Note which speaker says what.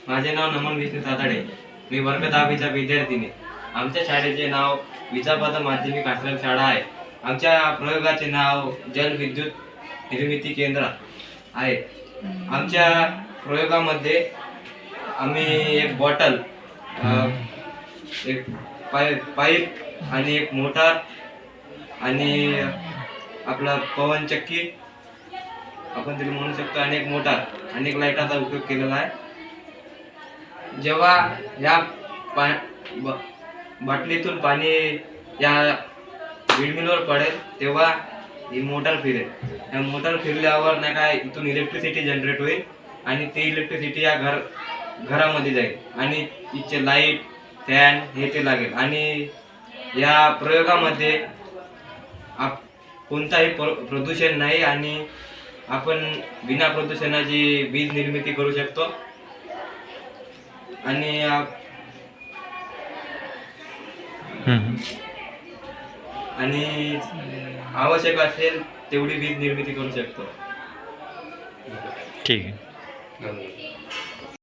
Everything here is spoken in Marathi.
Speaker 1: माझे नाव नमन विष्णू साताडे. मी वर्ग 10वीचा विद्यार्थिनी. आमच्या शाळेचे नाव विसापद माध्यमिक आश्रम शाळा आहे. आमच्या प्रयोगाचे नाव जल विद्युत निर्मिती केंद्र आहे. आमच्या प्रयोगामध्ये आम्ही एक बॉटल, एक पाईप आणि एक मोटार आणि आपला पवनचक्की आपण तिला म्हणू शकतो आणि एक मोटार आणि एक लाईटाचा उपयोग केलेला आहे. जेव्हा या बाटलीतून पाणी या विंडमिलवर पडेल तेव्हा ही मोटार फिरेल. या मोटार फिरल्यावर नाही काय इथून इलेक्ट्रिसिटी जनरेट होईल आणि ती इलेक्ट्रिसिटी या घरामध्ये जाईल आणि तिचे लाईट फॅन हे ते लागेल. आणि या प्रयोगामध्ये कोणताही प्रदूषण नाही आणि आपण बिना प्रदूषणाची वीज निर्मिती करू शकतो. आणि आवश्यक असेल तेवढी वीज निर्मिती करू शकतो.
Speaker 2: ठीक आहे.